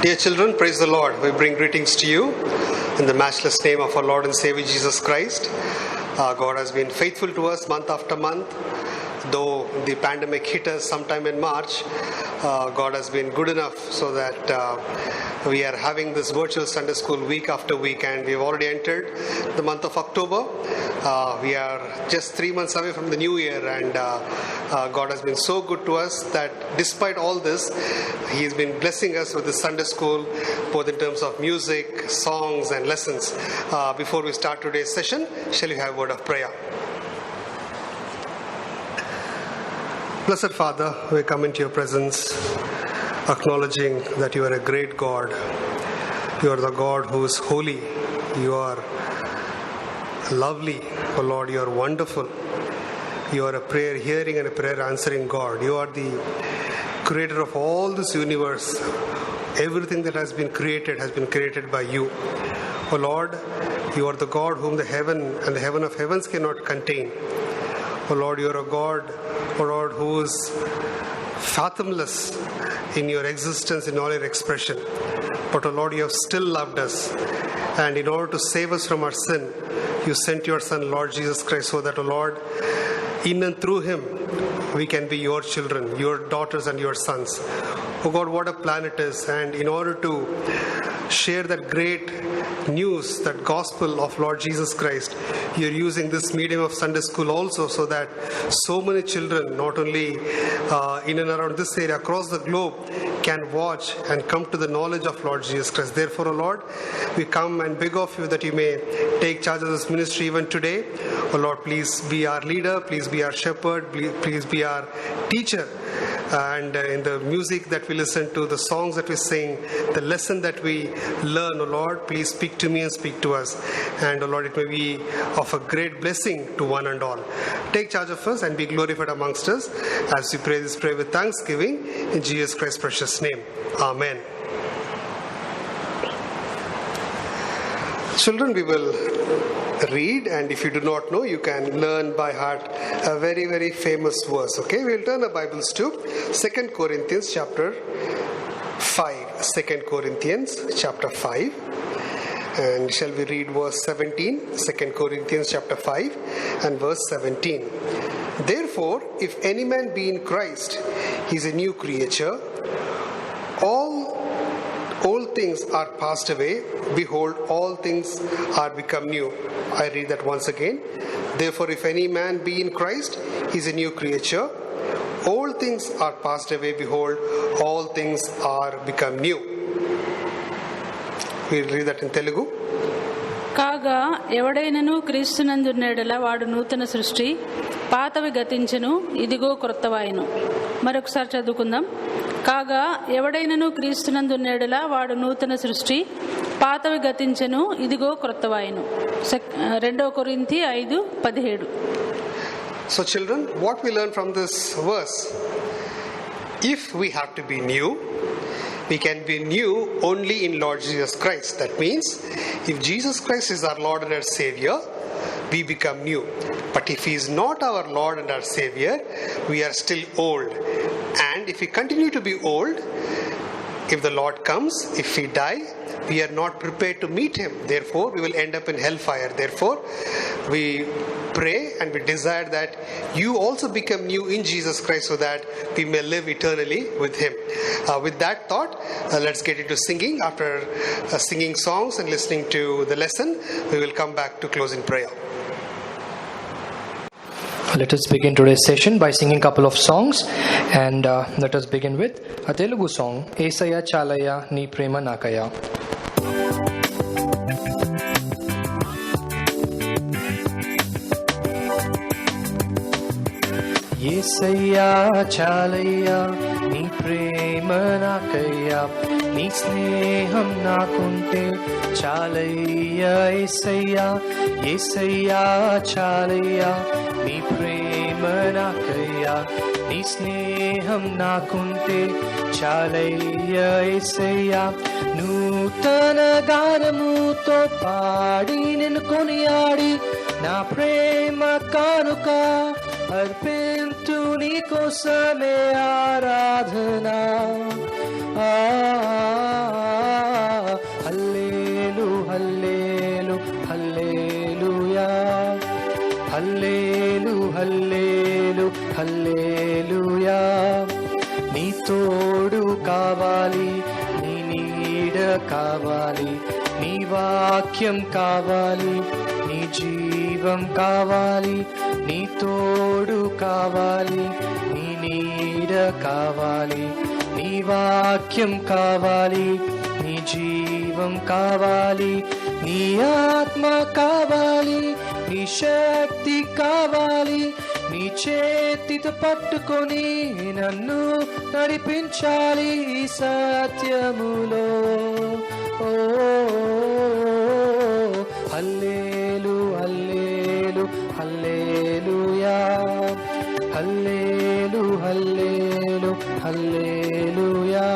Dear children, praise the Lord. We bring greetings to you in the matchless name of our Lord and Savior Jesus Christ. God has been faithful to us month after month. Though the pandemic hit us sometime in March, God has been good enough so that we are having this virtual Sunday school week after week, and we've already entered the month of October. We are just 3 months away from the new year, and God has been so good to us that despite all this, He has been blessing us with the Sunday school, both in terms of music, songs, and lessons. Before we start today's session, shall we have a word of prayer? Blessed Father, we come into your presence, acknowledging that you are a great God. You are the God who is holy. You are lovely. Oh Lord, you are wonderful. You are a prayer hearing and a prayer answering God. You are the creator of all this universe. Everything that has been created by you. Oh Lord, you are the God whom the heaven and the heaven of heavens cannot contain. Oh Lord, you are a God, oh Lord, who is fathomless in your existence, in all your expression. But oh Lord, you have still loved us. And in order to save us from our sin, you sent your Son, Lord Jesus Christ, so that, oh Lord, in and through Him, we can be your children, your daughters and your sons. Oh God, what a plan it is. And in order to share that great news, that gospel of Lord Jesus Christ, you're using this medium of Sunday school also, so that so many children, not only in and around this area, across the globe, can watch and come to the knowledge of Lord Jesus Christ. Therefore, O Lord, we come and beg of you that you may take charge of this ministry even today. O Lord, please be our leader, please be our shepherd, please be our teacher. And in the music that we listen to, the songs that we sing, the lesson that we learn, O Lord, please speak to me and speak to us. And O Lord, it may be of a great blessing to one and all. Take charge of us and be glorified amongst us as we pray this prayer with thanksgiving in Jesus Christ's precious name. Amen. Children, we will read, and if you do not know, you can learn by heart a very, very famous verse. Okay, we'll turn our Bibles to 2 Corinthians chapter 5. 2 Corinthians chapter 5. And shall we read verse 17? 2 Corinthians chapter 5 and verse 17. Therefore, if any man be in Christ, he is a new creature. All things are passed away. Behold, all things are become new. I read that once again. Therefore, if any man be in Christ, he is a new creature. All things are passed away. Behold, all things are become new. We'll read that in Telugu. కాగా ఎవడైనను క్రీస్తునందున్నెడల వాడు నూతన సృష్టి, పాతవి గతించెను, ఇదిగో క్రొత్తవాయెను. మరొకసారి చదువుకుందాం. కాగా ఎవడైనను క్రీస్తునందున్నెడల వాడు నూతన సృష్టి, పాతవి గతించెను, ఇదిగో క్రొత్తవాయెను. 2 కొరింథీ 5:17. So children, what we learn from this verse? If we have to be new, we can be new only in Lord Jesus Christ. That means, if Jesus Christ is our Lord and our Savior, we become new. But if He is not our Lord and our Savior, we are still old. And if we continue to be old, if the Lord comes, if we die, we are not prepared to meet Him. Therefore, we will end up in hellfire. Therefore, we pray and we desire that you also become new in Jesus Christ, so that we may live eternally with Him. With that thought, let's get into singing. After singing songs and listening to the lesson, we will come back to closing prayer. Let us begin today's session by singing a couple of songs, and let us begin with a Telugu song, Esaya Chalaya Ni Prema Nakaya. Esaya Chalaya Ni Prema Nakaya, Ni Sneham Nakunte Chalaya. Esaya Chalaya నీ ప్రేమ నాకయ్యా, నీ స్నేహం నాకుంటే చాలయ్యా. యేసయ్యా నూతన గానముతో పాడి నిన్ను కొనియాడి, నా ప్రేమ కానుక అర్పింతు నీ కోసమే ఆరాధన. హల్లెలూయా. నీ తోడు కావాలి, నీ నీడ కావాలి, నీ వాక్యం కావాలి, నీ జీవం కావాలి. నీ తోడు కావాలి, నీ నీడ కావాలి, నీ వాక్యం కావాలి, నీ జీవం కావాలి. నీ ఆత్మ కావాలి, నీ శక్తి కావాలి. నీ చేతితో పట్టుకొని నన్ను నడిపించాలి ఈ సత్యములో. ఓ హల్లెలూ హల్లెలూ హల్లెలూయా. హల్లెలూ హల్లెలూ హల్లెలూయా.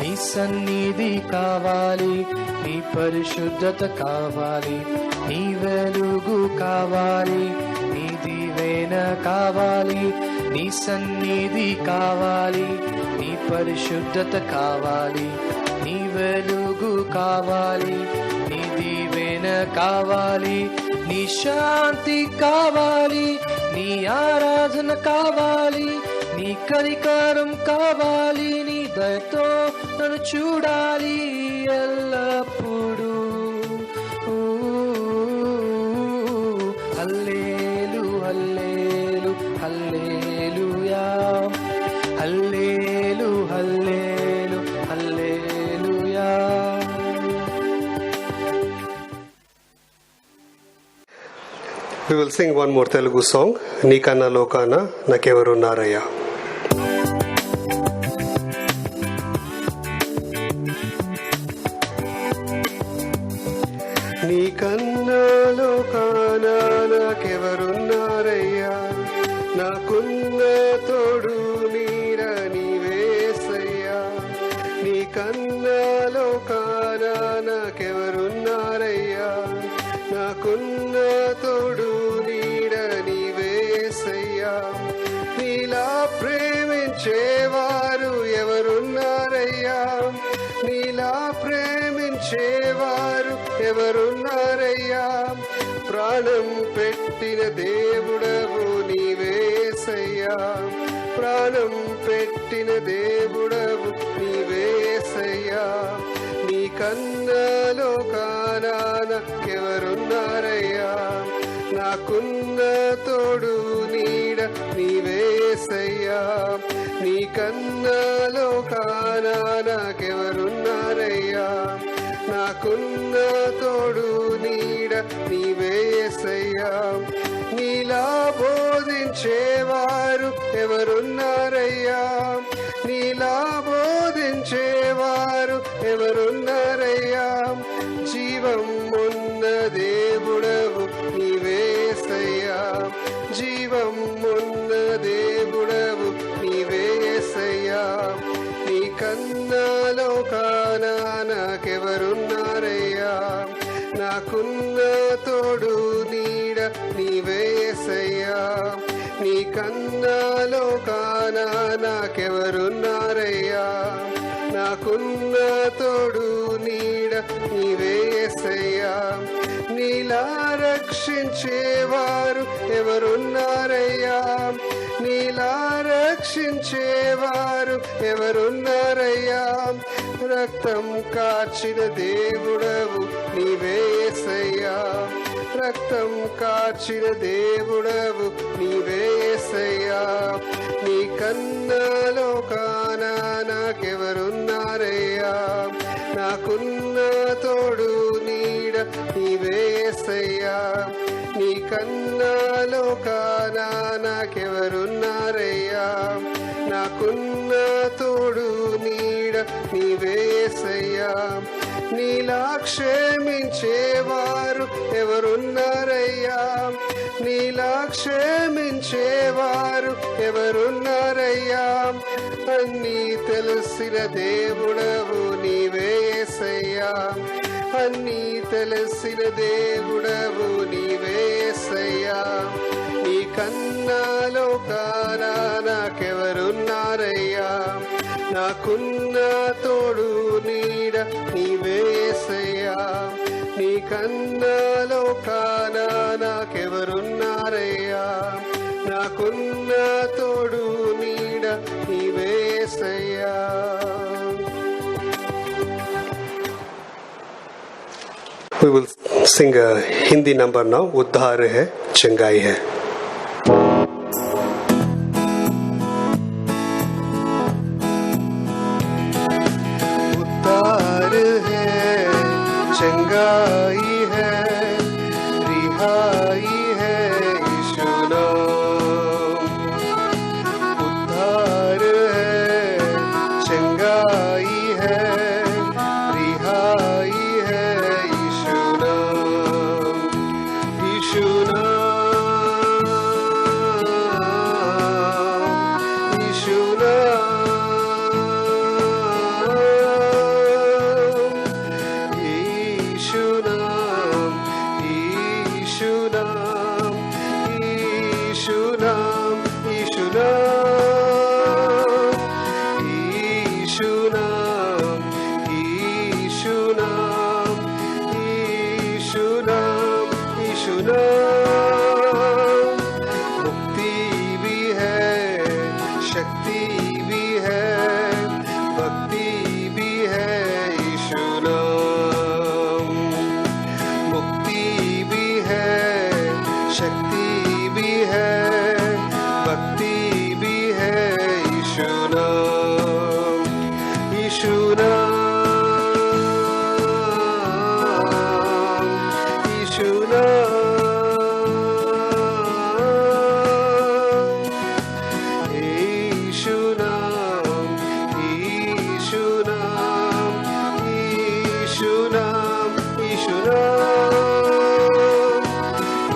నీ సన్నిధి కావాలి, నీ పరిశుద్ధత కావాలి, నీ వెలుగు కావాలి, నీ దీవెన కావాలి. నీ సన్నిధి కావాలి, నీ పరిశుద్ధత కావాలి, నీ వెలుగు కావాలి, నీ దీవెన కావాలి. నీ శాంతి కావాలి, నీ ఆరాధన కావాలి, నీ కనికరం కావాలి. నీ దయతో నన్ను చూడాలి ఎల్లప్పుడూ. హల్లెలూ హల్లెలూ హల్లెలూయా. హల్లెలూ హల్లెలూ హల్లెలూయా. We will sing one more Telugu song, Nikana Lokana Nakevaru Naraya. నీకన్నా లోకాన నాకెవరున్నారయ్యా, నాకున్న తోడు నీడ నీవేసయ్యా. నీకన్నా లోకాన నాకెవరున్నారయ్యా, నాకున్న తోడు నీడ నీవేసయ్యా. నీలా ప్రేమించేవారు ఎవరున్నారయ్యా, నీలా ప్రేమించేవారు ఎవరున్నారయ్యా. ప్రాణం పెట్టిన దేవుడవు నీవేసయ్యా, ప్రాణం పెట్టిన దేవుడవు నీవేసయ్యా. నీకన్నా లోకాన నాకెవరున్నారయ్యా, నాకున్న తోడు నీడ నీవేసయ్యా. నీకన్నా లోకాన నాకెవరున్నారయ్యా, నాకున్న తోడు నీడ నీవేసయ్యా. నీలా బోధించేవారు ఎవరున్నారయ్యా, నీలా బోధించేవారు ఎవరున్నారయ్యా. జీవం ఉన్న దేవుడవు నీవేసయ్యా, జీవం ఉన్న దేవుడవు నీవేసయ్యా. నీకన్నా లోకాన నాకెవరున్నారయ్యా, నాకున్న తోడు నీడ నీవేసయ్యా. నీకన్నా లోకాన నాకెవరున్నారయ్యా, నాకున్న తోడు నీడ నీవేసయ్యా. నీలా రక్షించేవారు ఎవరున్నారయ్యా, నీలా రక్షించేవారు ఎవరున్నారయ్యా. రక్తం కార్చిన దేవుడవు నీవేసయ్యా, రక్తం కార్చిన దేవుడవు నీవేసయ్యా. నీకన్నా లోకాన నాకెవరున్నారయ్యా, నాకున్న తోడు నీడ నీవేసయ్యా. నీకన్నా లోకాన నాకెవరున్నారయ్యా, నాకున్న తోడు నీడ నీవేసయ్యా. నీలా క్షమించేవారు ఎవరున్నారయ్యా, నీలా క్షమించేవారు ఎవరున్నారయ్యా. అన్నీ తెలిసిన దేవుడవు నీవేసయ్యా, అన్నీ తెలిసిన దేవుడవు నీవేసయ్యా. నీకన్నా లోకాన నాకెవరున్నారయ్యా, నాకున్న తోడు నీడ నీవేసయ్యా. నీకన్నా లోకాన నాకెవరున్నారయ్యా, నాకున్న తోడు నీడ నీవేసయ్యా. We will sing a Hindi number now. उद्धार है चंगाई है. उद्धार है चंगाई है रिहाई है यीशु नाम. उद्धार है चंगाई है रिहाई है यीशु नाम. यीशु नाम यीशु नाम यीशु नाम यीशु नाम यीशु नाम यीशु नाम यीशु नाम यीशु नाम यीशु नाम. मुक्ति भी है शक्ति भी है भक्ति भी है यीशु नाम. मुक्ति भी है शक्ति भी है भक्ति भी है यीशु नाम. यीशु नाम यीशु नाम यीशु नाम यीशु नाम यीशु नाम यीशु नाम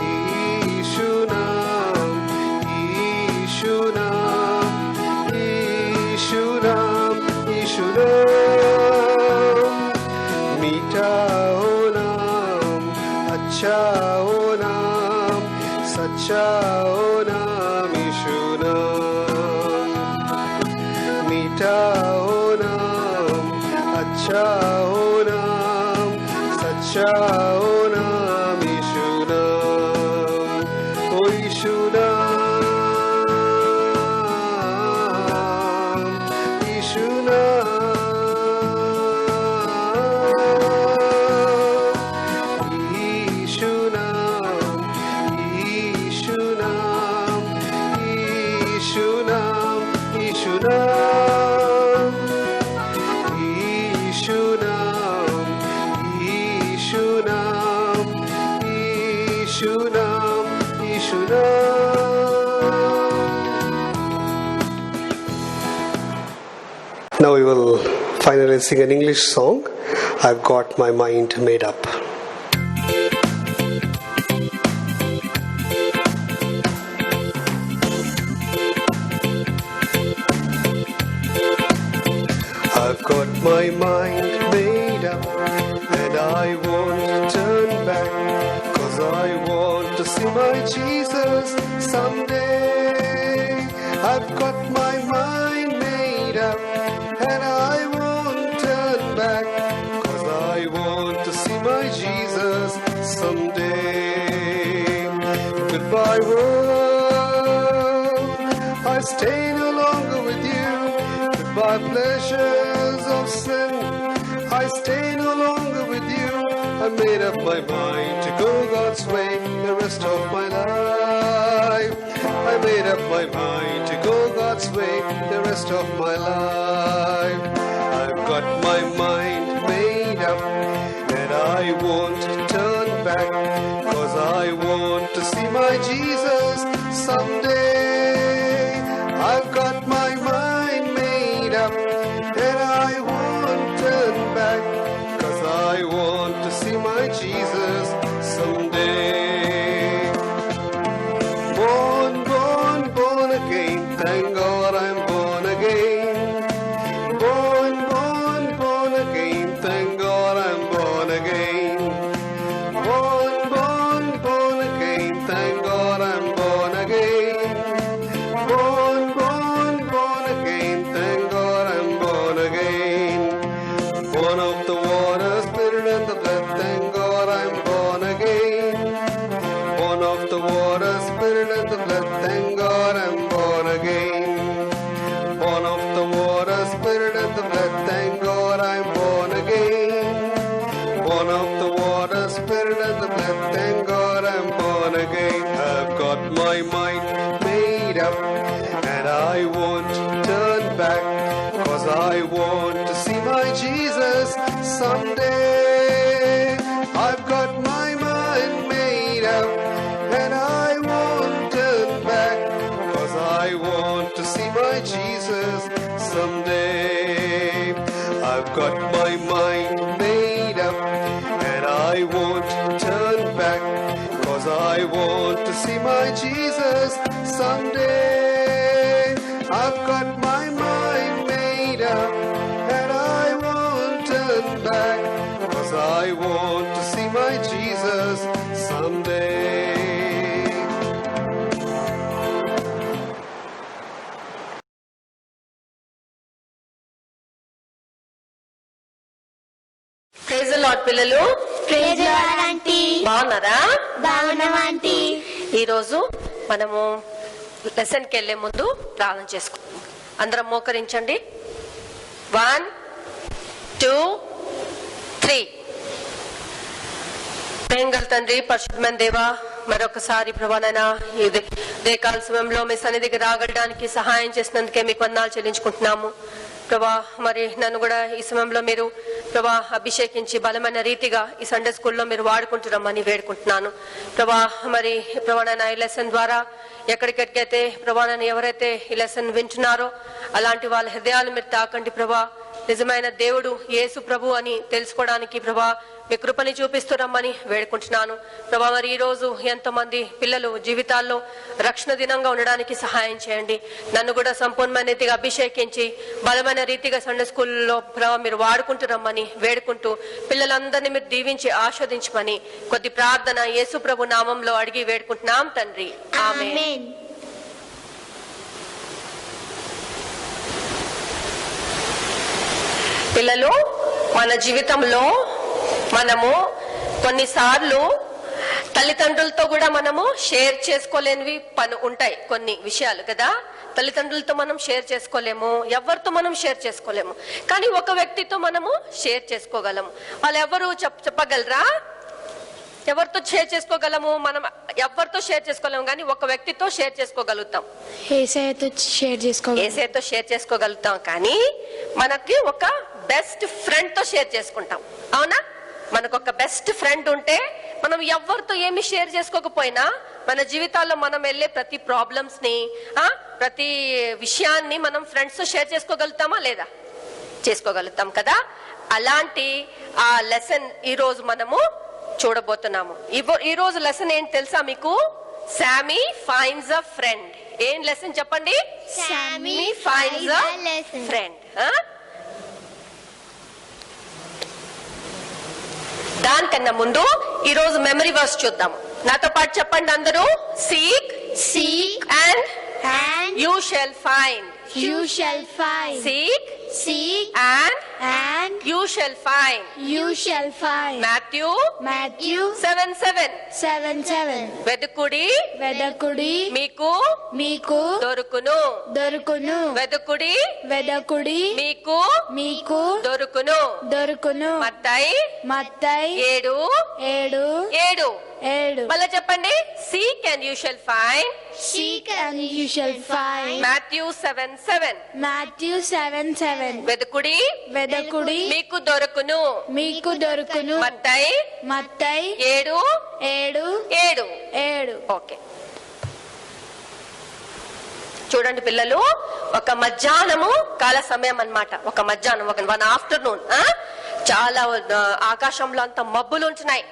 यीशु नाम यीशु नाम यीशु नाम यीशु नाम. मीठा हो नाम अच्छा हो नाम सच्चा हो नाम यीशु नाम. मीठा हो नाम अच्छा हो नाम सच्चा हो नाम यीशु नाम. ओ यीशु नाम यीशु नाम यीशु नाम यीशु नाम यीशु नाम यीशु नाम यीशु नाम यीशु नाम यीशु नाम यीशु नाम. Now we will finally sing an English song. I've got my mind made up. I've got my mind made up and I won't turn back, 'cause I want to see my Jesus someday. I've got my mind made up and I won't turn back, 'cause I want to see my Jesus someday. Goodbye world, I stay no longer with you. Goodbye pleasures of sin, I stay no longer with you. I made up my mind to go God's way the rest of my life. I made up my mind to go God's way the rest of my life. I've got my mind made up and I won't turn back, 'cause I want to see my Jesus someday. I've got my mind made up and I won't turn back, 'cause I want to see my Jesus someday. Born, born, born again, thank God I'm born again. Born, born, born again, thank God I'm born again. Born, born, born again, thank God I'm born again. Born, born, born again, thank God I'm born again. Born of the water, spirit and the blood, thank God I'm born again. Born of the water, spirit and the blood, thank God my mind made up, and I won't turn back, 'cause I want to see my Jesus someday. I've got my mind made up, and I won't turn back, 'cause I want to see my Jesus someday. I've got my mind made up, and I won't turn back, 'cause I want to see my Jesus someday. I've got my mind made up, and I won't turn back, 'cause I want to see my Jesus someday. Praise the lord పిల్లలు. Praise the lord aunty. బాగున్నారా? బాగున్నాం aunty. ఈరోజు మనము లెసన్కి వెళ్లే ముందు ప్రార్థన చేసుకుందాం. అందరం మోకరించండి. 1 2 3. ప్రేమగల తండ్రి, పరిశుద్ధమైన దేవా, మరొకసారి ప్రభానైనా ఈ ఉదయకాల సమయంలో మీ సన్నిధికి రాగలడానికి సహాయం చేసినందుకే మీకు వందనాలు చెల్లించుకుంటున్నాము ప్రభా. మరి నన్ను కూడా ఈ సమయంలో మీరు ప్రభా అభిషేకించి బలమైన రీతిగా ఈ సండే స్కూల్లో మీరు వాడుకుంటున్నామని వేడుకుంటున్నాను ప్రభా. మరి ప్రభా నైనా ఈ లెసన్ ద్వారా ఎక్కడికెక్కడైతే ప్రభా నన్ను ఎవరైతే ఈ లెసన్ వింటున్నారో అలాంటి వాళ్ళ హృదయాలు మీరు తాకండి ప్రభా. నిజమైన దేవుడు యేసు ప్రభు అని తెలుసుకోవడానికి ప్రభా మీ కృపని చూపిస్తున్నామని వేడుకుంటున్నాను ప్రభా. మరి ఈ రోజు ఎంతమంది పిల్లలు జీవితాల్లో రక్షణ దినంగా ఉండడానికి సహాయం చేయండి. నన్ను కూడా సంపూర్ణమైన రీతిగా అభిషేకించి బలమైన రీతిగా సండే స్కూల్లో ప్రభా మీరు వాడుకుంటున్నామని వేడుకుంటూ పిల్లలందరినీ మీరు దీవించి ఆస్వాదించమని కొద్ది ప్రార్థన యేసు ప్రభు నామంలో అడిగి వేడుకుంటున్నాం తండ్రి, ఆమేన్. పిల్లలు, మన జీవితంలో మనము కొన్నిసార్లు తల్లిదండ్రులతో కూడా మనము షేర్ చేసుకోలేనివి ఉంటాయి కొన్ని విషయాలు కదా. తల్లిదండ్రులతో మనం షేర్ చేసుకోలేము, ఎవరితో మనం షేర్ చేసుకోలేము. కానీ ఒక వ్యక్తితో మనము షేర్ చేసుకోగలము. వాళ్ళు ఎవరు చెప్పగలరా? ఎవరితో షేర్ చేసుకోగలము? మనం ఎవరితో షేర్ చేసుకోలేము, కానీ ఒక వ్యక్తితో షేర్ చేసుకోగలుగుతాం. ఏసైతో షేర్ చేసుకోగలుగుతాం, కానీ మనకి ఒక బెస్ట్ ఫ్రెండ్ తో షేర్ చేసుకుంటాం. అవునా? మనకు ఒక బెస్ట్ ఫ్రెండ్ ఉంటే మనం ఎవరితో ఏమి షేర్ చేసుకోకపోయినా మన జీవితాల్లో మనం వెళ్ళే ప్రతి ప్రాబ్లమ్స్ ని ప్రతి విషయాన్ని మనం ఫ్రెండ్స్ తో షేర్ చేసుకోగలుగుతామా లేదా? చేసుకోగలుగుతాం కదా. అలాంటి ఆ లెసన్ ఈ రోజు మనము చూడబోతున్నాము. ఈ రోజు లెసన్ ఏంటి తెలుసా మీకు? Shami finds a friend. ఏం లెసన్ చెప్పండి? Shami finds a friend. దానికన్నా ముందు ఈ రోజు మెమరీ వర్స్ చూద్దాం. నాతో పాటు చెప్పండి అందరూ. Seek and you shall find. Seek and you shall find. Matthew 7:7. వెదకుడి మీకు దొరుకును. వెదకుడి మీకు దొరుకును. మత్తయి 7:7. మళ్ళీ చెప్పండి. Seek and you shall find. Matthew 7:7. వెదకుడి మీకు దొరుకును. మత్తయి 7:7. ఓకే, చూడండి పిల్లలు, ఒక మధ్యాహ్నము కాల సమయం అన్నమాట. ఒక మధ్యాహ్నం, ఒక 1 afternoon. చాలా ఆకాశంలో అంత మబ్బులు ఉంటున్నాయి.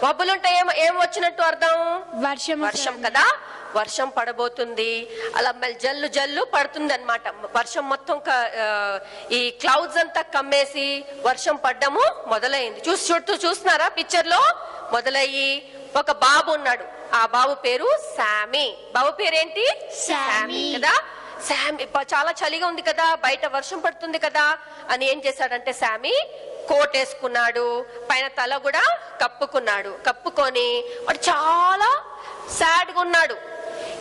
మబ్బులుంటే ఏం వచ్చినట్టు అర్థం? వర్షం కదా. వర్షం పడబోతుంది. అలా జల్లు పడుతుంది అన్నమాట. వర్షం మొత్తం ఈ క్లౌడ్స్ అంతా కమ్మేసి వర్షం పడ్డము మొదలైంది. చూస్తున్నారా పిక్చర్ లో? మొదలయ్యి ఒక బాబు ఉన్నాడు. ఆ బాబు పేరు శామీ. బాబు పేరేంటి? శామీ కదా. శామీ చాలా చలిగా ఉంది కదా, బయట వర్షం పడుతుంది కదా అని ఏం చేశాడంటే శామీ కోట్ వేసుకున్నాడు, పైన తల కూడా కప్పుకొని వాడు చాలా సాడ్ గా ఉన్నాడు.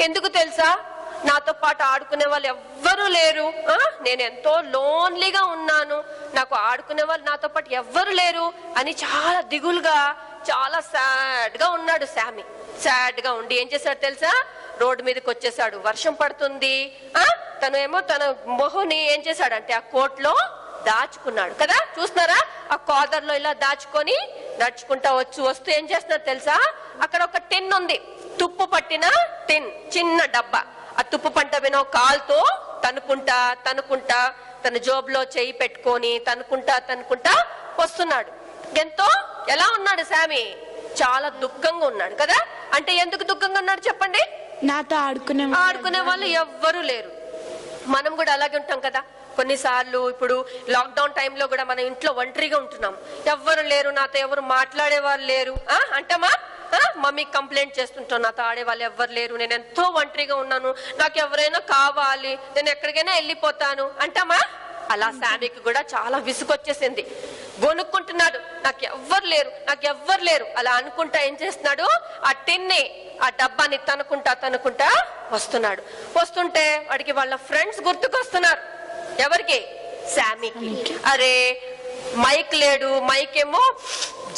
ఎందుకు తెలుసా? నాతో పాటు ఆడుకునే వాళ్ళు ఎవ్వరూ లేరు, నేను ఎంతో లోన్లీగా ఉన్నాను, నాకు ఆడుకునే వాళ్ళు నాతో పాటు ఎవ్వరు లేరు అని చాలా దిగులుగా చాలా సాడ్ గా ఉన్నాడు శామీ. సాడ్ గా ఉండి ఏం చేశాడు తెలుసా, రోడ్డు మీదకి వచ్చేసాడు. వర్షం పడుతుంది, తను ఏమో తన మొహని ఏం చేశాడంటే ఆ కోట్లో దాచుకున్నాడు కదా. చూస్తున్నారా, ఆ కాదర్లో ఇలా దాచుకొని నడుచుకుంటా వస్తూ ఏం చేస్తున్నారు తెలుసా, అక్కడ ఒక టిన్ ఉంది, తుప్పు పట్టిన టిన్, చిన్న డబ్బా. ఆ తుప్పు పంట వినో కాలుతో తనుకుంటా తన జోబులో చెయ్యి పెట్టుకొని తనుకుంటా వస్తున్నాడు. ఎంతో ఎలా ఉన్నాడు శామి, చాలా దుఃఖంగా ఉన్నాడు కదా. అంటే ఎందుకు దుఃఖంగా ఉన్నాడు చెప్పండి? నాతో ఆడుకునే వాళ్ళు ఎవ్వరూ లేరు. మనం కూడా అలాగే ఉంటాం కదా. కొన్నిసార్లు ఇప్పుడు లాక్డౌన్ టైంలో కూడా మనం ఇంట్లో ఒంటరిగా ఉంటున్నాం, ఎవ్వరు లేరు, నాతో ఎవరు మాట్లాడే వాళ్ళు లేరు అంటామా? మమ్మీకి కంప్లైంట్ చేస్తుంటాం, నాతో ఆడే వాళ్ళు ఎవ్వరు లేరు, నేను ఎంతో ఒంటరిగా ఉన్నాను, నాకు ఎవరైనా కావాలి, నేను ఎక్కడికైనా వెళ్ళిపోతాను అంటామా? అలా శామీకి కూడా చాలా విసుగొచ్చేసింది, గొనుక్కుంటున్నాడు, నాకు ఎవ్వరు లేరు అలా అనుకుంటా ఏం చేస్తున్నాడు, ఆ టిన్ని, ఆ డబ్బాని తనుకుంటా వస్తుంటే వాడికి వాళ్ళ ఫ్రెండ్స్ గుర్తుకొస్తున్నారు. ఎవరికి? శామీకి. అరే మైక్ లేడు, మైక్ ఏమో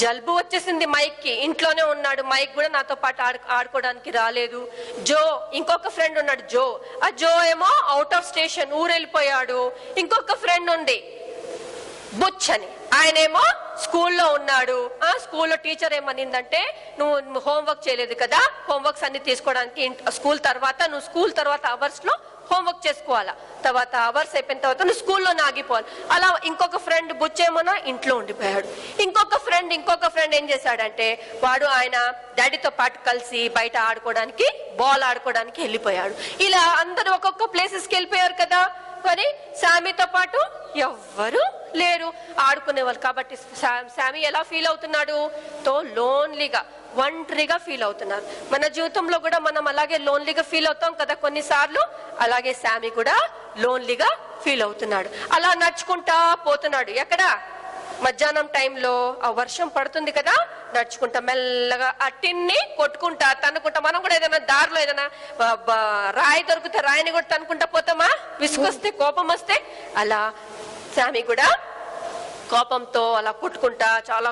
జలుబు వచ్చేసింది మైక్ కి, ఇంట్లోనే ఉన్నాడు, మైక్ కూడా నాతో పాటు ఆడుకోవడానికి రాలేదు. జో, ఇంకొక ఫ్రెండ్ ఉన్నాడు జో, ఆ జో ఏమో అవుట్ ఆఫ్ స్టేషన్, ఊరు వెళ్ళిపోయాడు. ఇంకొక ఫ్రెండ్ ఉంది బుచ్ అని, ఆయనేమో స్కూల్లో ఉన్నాడు. స్కూల్లో టీచర్ ఏమనిందంటే, నువ్వు హోంవర్క్ చేయలేదు కదా, హోంవర్క్స్ అన్ని తీసుకోవడానికి స్కూల్ తర్వాత అవర్స్ లో హోంవర్క్ చేసుకోవాలా, తర్వాత అవర్స్ అయిపోయిన తర్వాత నువ్వు స్కూల్లో ఆగిపోవాలి. అలా ఇంకొక ఫ్రెండ్ బుచ్చేమోనా ఇంట్లో ఉండిపోయాడు. ఇంకొక ఫ్రెండ్ ఏం చేశాడంటే, వాడు ఆయన డాడీతో పాటు కలిసి బయట ఆడుకోవడానికి, బాల్ ఆడుకోవడానికి వెళ్ళిపోయాడు. ఇలా అందరూ ఒక్కొక్క ప్లేసెస్కి వెళ్ళిపోయారు కదా. మరి శామీతో పాటు ఎవ్వరు లేరు ఆడుకునే వాళ్ళు. కాబట్టి శామీ ఎలా ఫీల్ అవుతున్నాడు? లోన్లీగా, ఒంటరిగా ఫీల్ అవుతున్నారు. మన జీవితంలో కూడా మనం అలాగే లోన్లీగా ఫీల్ అవుతాం కదా కొన్నిసార్లు. అలాగే శామీ కూడా లోన్లీగా ఫీల్ అవుతున్నాడు. అలా నడుచుకుంటా పోతున్నాడు. ఎక్కడ? మధ్యాహ్నం టైంలో ఆ వర్షం పడుతుంది కదా, నడుచుకుంటా మెల్లగా ఆ టిన్ని కొట్టుకుంటా మనం కూడా ఏదైనా దారిలో ఏదైనా రాయి దొరికితే రాయిని కూడా తనుకుంటా పోతామా, విసుకొస్తే, కోపం వస్తే. అలా శామీ కూడా కోపంతో అలా కొట్టుకుంటా చాలా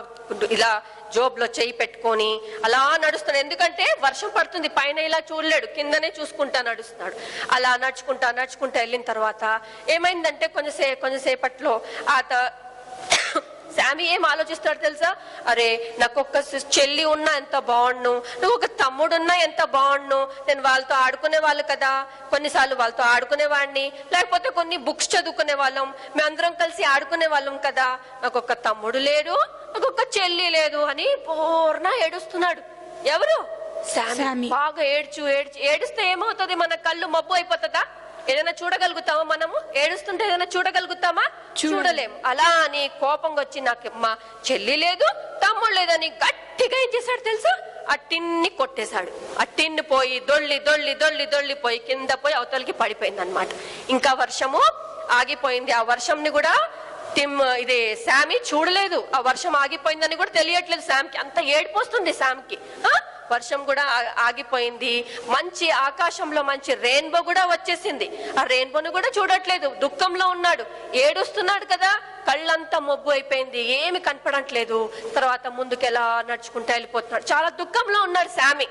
ఇలా జోబులో చెయ్యి పెట్టుకొని అలా నడుస్తున్నాడు. ఎందుకంటే వర్షం పడుతుంది, పైన ఇలా చూడలేడు, కిందనే చూసుకుంటా నడుస్తున్నాడు. అలా నడుచుకుంటా వెళ్ళిన తర్వాత ఏమైందంటే కొంచెంసేపట్లో శామీ ఏం ఆలోచిస్తాడు తెలుసా? అరే నాకు ఒక చెల్లి ఉన్నా ఎంత బాగుండు, నువ్వు ఒక తమ్ముడున్నా ఎంత బాగుండు, నేను వాళ్ళతో ఆడుకునే వాళ్ళు కదా, కొన్నిసార్లు వాళ్ళతో ఆడుకునేవాడిని, లేకపోతే కొన్ని బుక్స్ చదువుకునే వాళ్ళం, మేమందరం కలిసి ఆడుకునే వాళ్ళం కదా, నాకు ఒక తమ్ముడు లేడు, నాకు ఒక చెల్లి లేదు అని పూర్ణ ఏడుస్తున్నాడు. ఎవరు? శామీ. బాగా ఏడుస్తే ఏమవుతుంది? మన కళ్ళు మబ్బు అయిపోతుందా? ఏదైనా చూడగలుగుతామా? మనము ఏడుస్తుంటే ఏదైనా చూడగలుగుతామా? చూడలేము. అలా అని కోపంగా వచ్చి, నాకు మా చెల్లి లేదు, తమ్ముడు లేదని గట్టిగా ఏం చేశాడు తెలుసా? ఆ టిన్ని కొట్టేశాడు. ఆ టిన్ను పోయి దొల్లి పోయి కింద పోయి అవతలికి పడిపోయింది అనమాట. ఇంకా వర్షము ఆగిపోయింది. ఆ వర్షంని కూడా శామీ చూడలేదు. ఆ వర్షం ఆగిపోయిందని కూడా తెలియట్లేదు శామ్కి. అంత ఏడుపు వస్తుంది శామ్కి. వర్షం కూడా ఆగిపోయింది. మంచి ఆకాశంలో మంచి రెయిన్బో కూడా వచ్చేసింది. ఆ రెయిన్బోను కూడా చూడట్లేదు, దుఃఖంలో ఉన్నాడు, ఏడుస్తున్నాడు కదా. కళ్ళంతా మొబ్బు అయిపోయింది, ఏమి కనపడట్లేదు. తర్వాత ముందుకెలా నడుచుకుంటూ వెళ్ళిపోతున్నాడు. చాలా దుఃఖంలో ఉన్నాడు శామీ.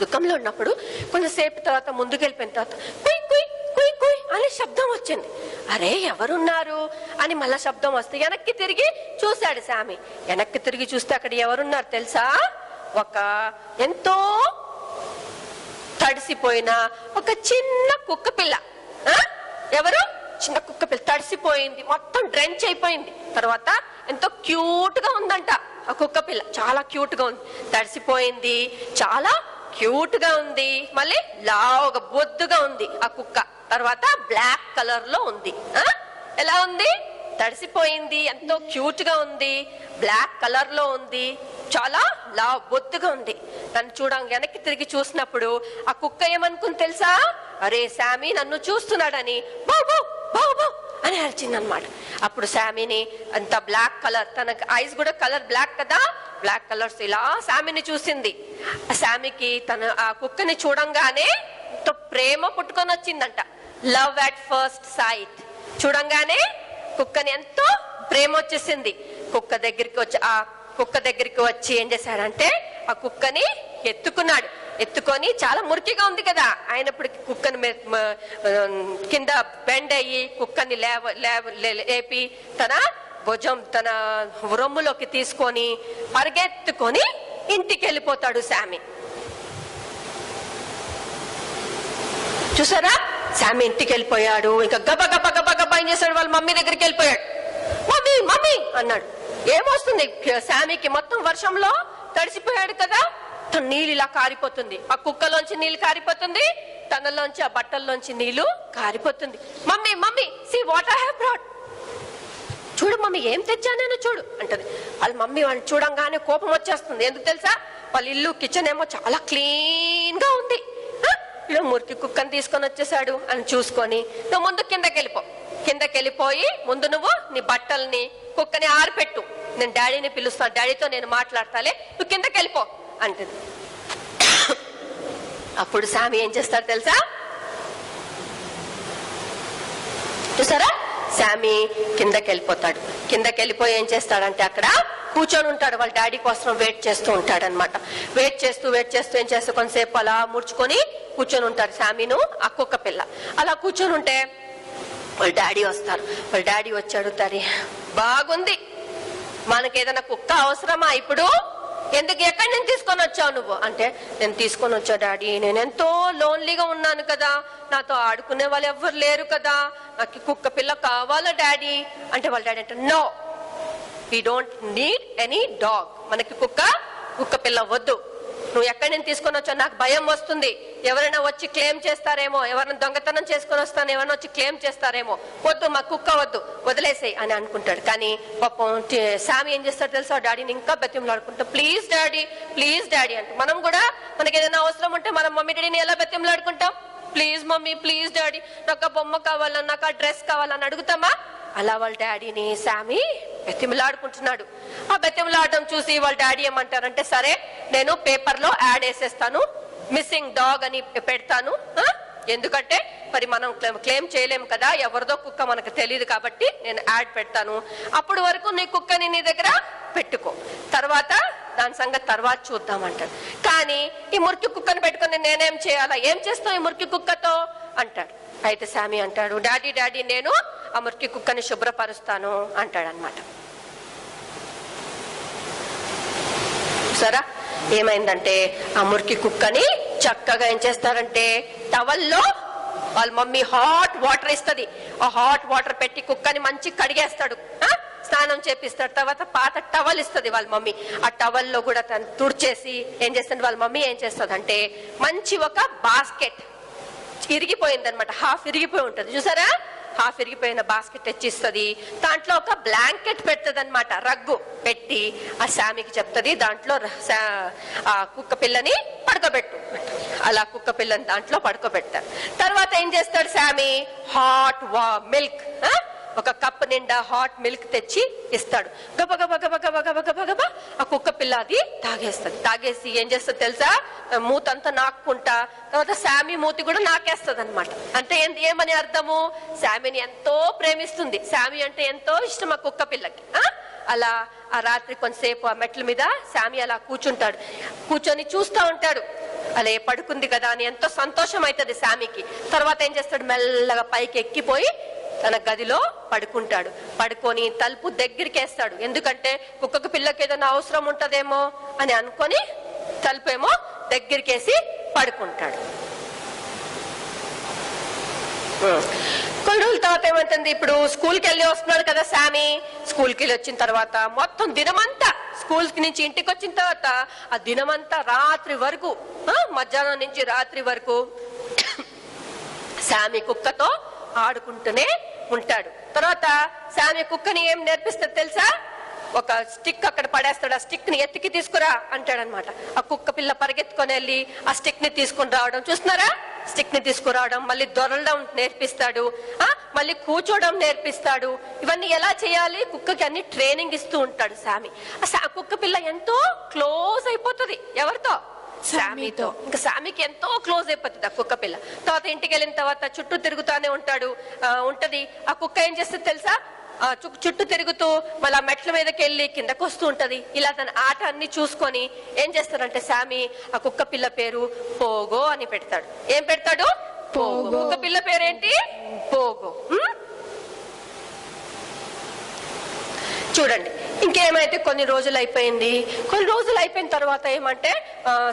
దుఃఖంలో ఉన్నప్పుడు కొంచెంసేపు తర్వాత ముందుకెళ్ళిపోయిన తర్వాత కుయ్ కుయ్ కుయ్ కుయ్ అనే శబ్దం వచ్చింది. అరే ఎవరున్నారు అని మళ్ళా శబ్దం వస్తే వెనక్కి తిరిగి చూశాడు శామీ. వెనక్కి తిరిగి చూస్తే అక్కడ ఎవరున్నారు తెలుసా? ఒక ఎంతో తడిసిపోయిన ఒక చిన్న కుక్క పిల్ల. ఎవరు? చిన్న కుక్క పిల్ల. తడిసిపోయింది, మొత్తం డ్రెంచ్ అయిపోయింది. తర్వాత ఎంతో క్యూట్ గా ఉందంట ఆ కుక్క పిల్ల, చాలా క్యూట్ గా ఉంది. తడిసిపోయింది, చాలా క్యూట్ గా ఉంది, మళ్ళీ లావుగా బొద్దుగా ఉంది ఆ కుక్క. తర్వాత బ్లాక్ కలర్ లో ఉంది. ఎలా ఉంది? తడిసిపోయింది, ఎంతో క్యూట్ గా ఉంది, బ్లాక్ కలర్ లో ఉంది, చాలా బొత్తుగా ఉంది. తను వెనక్కి తిరిగి చూసినప్పుడు ఆ కుక్క ఏమనుకుంది తెలుసా? అరే శామీ నన్ను చూస్తున్నాడని బాబు బాబు అని అరిచింది అనమాట. అప్పుడు శామీని అంత బ్లాక్ కలర్, తనకు ఐస్ కూడా కలర్ బ్లాక్ కదా, బ్లాక్ కలర్స్ ఇలా శామీని చూసింది. ఆ శామీకి ఆ కుక్కని చూడంగానే ఎంతో ప్రేమ పుట్టుకొని వచ్చిందంట. Love at first sight. చూడంగానే కుక్కని ఎంతో ప్రేమ వచ్చేసింది. కుక్క దగ్గరికి వచ్చి ఏం చేశాడంటే ఆ కుక్కని ఎత్తుకున్నాడు. ఎత్తుకొని చాలా మురికిగా ఉంది కదా, అయినప్పటికీ కుక్కని కింద బెండ్ అయ్యి కుక్కని లేపి తన భుజం తన రొమ్ములోకి తీసుకొని పరిగెత్తుకొని ఇంటికి వెళ్ళిపోతాడు శామి. చూసారా, శామి ఇంటికి వెళ్ళిపోయాడు. ఇంకా గబ గబ గబ గబ ఏం చేశాడు, వాళ్ళ మమ్మీ దగ్గరికి వెళ్ళిపోయాడు. మమ్మీ మమ్మీ అన్నాడు. ఏమొస్తుంది శామికి, మొత్తం వర్షంలో తడిసిపోయాడు కదా, నీళ్ళు ఇలా కారిపోతుంది. ఆ కుక్కలోంచి నీళ్ళు కారిపోతుంది, తనలోంచి ఆ బట్టల్లోంచి నీళ్లు కారిపోతుంది. Mummy mummy see what I have brought, చూడు మమ్మీ ఏం తెచ్చానో చూడు అంటది. వాళ్ళ మమ్మీ వాళ్ళని చూడంగానే కోపం వచ్చేస్తుంది. ఎందుకు తెలుసా, వాళ్ళ ఇల్లు కిచెన్ ఏమో చాలా క్లీన్ గా ఉంది. మురికి కుక్కని తీసుకొని వచ్చేసాడు అని చూసుకొని నువ్వు ముందు కిందకి వెళ్ళిపోయి ముందు నువ్వు నీ బట్టల్ని కుక్కని ఆరిపెట్టు, నేను డాడీని పిలుస్తాను, డాడీతో నేను మాట్లాడతాలే, నువ్వు కిందకి వెళ్ళిపో అంటది. అప్పుడు శామి ఏం చేస్తాడు తెలుసా, చూసారా, శామి కిందకి వెళ్ళిపోయి ఏం చేస్తాడంటే అక్కడ కూర్చొని ఉంటాడు. వాళ్ళ డాడీ కోసం వెయిట్ చేస్తూ ఉంటాడు అనమాట. వెయిట్ చేస్తూ ఏం చేస్తూ కొంతసేపు అలా ముడుచుకొని కూర్చొని ఉంటారు శామిను ఆ కుక్క పిల్ల. అలా కూర్చొని ఉంటే వాళ్ళ డాడీ వస్తారు. వాళ్ళ డాడీ వచ్చి అడుగుతారు, బాగుంది, మనకేదైనా కుక్క అవసరమా ఇప్పుడు, ఎందుకు ఎక్కడి నుంచి తీసుకొని వచ్చావు నువ్వు అంటే, నేను తీసుకొని వచ్చా డాడీ, నేను ఎంతో లోన్లీగా ఉన్నాను కదా, నాతో ఆడుకునే వాళ్ళు ఎవ్వరు లేరు కదా, నాకు కుక్క పిల్ల కావాలా డాడీ అంటే, వాళ్ళ డాడీ అంటే no, we don't need any dog, మనకి కుక్క పిల్ల వద్దు, నువ్వు ఎక్కడి నుంచి తీసుకొని వచ్చావు, నాకు భయం వస్తుంది, ఎవరైనా వచ్చి క్లెయిమ్ చేస్తారేమో, ఎవరైనా దొంగతనం చేసుకొని వస్తాను, ఎవరైనా వచ్చి క్లెయిమ్ చేస్తారేమో, వద్దు మా కుక్క వద్దు, వదిలేసేయి అని అనుకుంటాడు. కానీ పాపం శామి ఏం చేస్తాడు తెలుసా, డాడీని ఇంకా బతిమలాడుకుంటా, ప్లీజ్ డాడీ అంటే. మనం కూడా మనకి ఏదైనా అవసరం ఉంటే మనం మమ్మీ డాడీని ఎలా బతిమలాడుకుంటాం, ప్లీజ్ మమ్మీ ప్లీజ్ డాడీ, నాకు ఆ బొమ్మ కావాలని, నాకు ఆ డ్రెస్ కావాలని అడుగుతామా? అలా వాళ్ళ డాడీని శామి బతిమలాడుకుంటున్నాడు. ఆ బతిమలాడడం చూసి వాళ్ళ డాడీ ఏమంటారంటే, సరే నేను పేపర్లో యాడ్ వేసేస్తాను, మిస్సింగ్ డాగ్ అని పెడతాను, ఎందుకంటే మరి మనం క్లెయిమ్ చేయలేము కదా, ఎవరిదో కుక్క మనకు తెలియదు కాబట్టి నేను యాడ్ పెడతాను, అప్పటి వరకు నీ కుక్కని నీ దగ్గర పెట్టుకో, తర్వాత దాని సంగతి తర్వాత చూద్దామంటాడు. కానీ ఈ మురికి కుక్కని పెట్టుకుని నేనేం చేయాలా, ఏం చేస్తావు ఈ మురికి కుక్కతో అంటాడు. అయితే శామి అంటాడు, డాడీ నేను ఆ మురికి కుక్కని శుభ్రపరుస్తాను అంటాడు అనమాట. సరే ఏమైందంటే, ఆ మురికి కుక్కని చక్కగా ఏం చేస్తారంటే టవల్లో వాళ్ళ మమ్మీ హాట్ వాటర్ ఇస్తుంది, ఆ హాట్ వాటర్ పెట్టి కుక్కని మంచి కడిగేస్తాడు, స్నానం చేపిస్తాడు. తర్వాత పాత టవల్ ఇస్తుంది వాళ్ళ మమ్మీ, ఆ టవల్లో కూడా తను తుడిచేసి ఏం చేస్తుంది వాళ్ళ మమ్మీ ఏం చేస్తుంది అంటే, మంచి ఒక బాస్కెట్ ఇరిగిపోయింది అనమాట, హాఫ్ ఇరిగిపోయి ఉంటుంది చూసారా, హాఫ్ ఇరిగిపోయిన బాస్కెట్ తెచ్చిస్తుంది, దాంట్లో ఒక బ్లాంకెట్ పెడుతుంది అనమాట, రగ్గు పెట్టి ఆ శామికి చెప్తుంది, దాంట్లో ఆ కుక్క పిల్లని పడుకోబెట్టు, అలా కుక్క పిల్లని దాంట్లో పడుకోబెడతారు. తర్వాత ఏం చేస్తాడు శామి, హాట్ మిల్క్, ఒక కప్ నిండా హాట్ మిల్క్ తెచ్చి ఇస్తాడు. గబ గబ గబ గబ గబ గబ గబ ఆ కుక్క పిల్ల అది తాగేస్తుంది. తాగేసి ఏం చేస్తుంది తెలుసా, మూతంతా నాకుంటా, తర్వాత శామి మూతి కూడా నాకేస్తుంది అనమాట. అంటే ఏమని అర్థము, శామిని ఎంతో ప్రేమిస్తుంది, శామి అంటే ఎంతో ఇష్టం ఆ కుక్క పిల్లకి. అలా ఆ రాత్రి కొంతసేపు ఆ మెట్ల మీద శామి అలా కూర్చొని చూస్తూ ఉంటాడు, అలా పడుకుంది కదా అని ఎంతో సంతోషం అవుతుంది శామికి. తర్వాత ఏం చేస్తాడు, మెల్లగా పైకి ఎక్కిపోయి తన గదిలో పడుకుంటాడు. పడుకొని తలుపు దగ్గరికి వేస్తాడు, ఎందుకంటే కుక్కకు పిల్లకి ఏదైనా అవసరం ఉంటదేమో అని అనుకొని తలుపు ఏమో దగ్గరికేసి పడుకుంటాడు. కొన్ని రోజుల తర్వాత ఏమంటుంది, ఇప్పుడు స్కూల్కి వెళ్ళి వస్తున్నాడు కదా శామి, స్కూల్కి వెళ్ళి వచ్చిన తర్వాత మొత్తం దినమంతా, స్కూల్ నుంచి ఇంటికి వచ్చిన తర్వాత ఆ దినమంతా రాత్రి వరకు, మధ్యాహ్నం నుంచి రాత్రి వరకు శామి కుక్కతో ఆడుకుంటూనే ఉంటాడు. తర్వాత శామి కుక్కని ఏం నేర్పిస్తాడు తెలుసా, ఒక స్టిక్ అక్కడ పడేస్తాడు, ఆ స్టిక్ ని ఎత్తికి తీసుకురా అంటాడనమాట. ఆ కుక్క పిల్ల పరిగెత్తుకొని వెళ్ళి ఆ స్టిక్ ని తీసుకుని రావడం చూస్తున్నారా, స్టిక్ ని తీసుకురావడం, మళ్ళీ దొరలడం నేర్పిస్తాడు, మళ్ళీ కూర్చోవడం నేర్పిస్తాడు. ఇవన్నీ ఎలా చేయాలి, కుక్కకి అన్ని ట్రైనింగ్ ఇస్తూ ఉంటాడు శామి. ఆ కుక్క పిల్ల ఎంతో క్లోజ్ అయిపోతుంది ఎవరితో, శామితో. ఇంకా శామికి ఎంతో క్లోజ్ అయిపోతుంది ఆ కుక్క పిల్ల. తర్వాత ఇంటికి వెళ్ళిన తర్వాత చుట్టూ తిరుగుతానే ఉంటది. ఆ కుక్క ఏం చేస్తుంది తెలుసా, చుట్టూ తిరుగుతూ మళ్ళీ మెట్ల మీదకి వెళ్ళి కిందకు వస్తూ ఉంటది. ఇలా తన ఆట అన్ని చూసుకొని ఏం చేస్తాడంటే శామి ఆ కుక్క పిల్ల పేరు పోగో అని పెడతాడు. ఏం పెడతాడు? పోగో. కుక్క పిల్ల పేరేంటి? పోగో. చూడండి, ఇంకేమైతే కొన్ని రోజులు అయిపోయింది. కొన్ని రోజులు అయిపోయిన తర్వాత ఏమంటే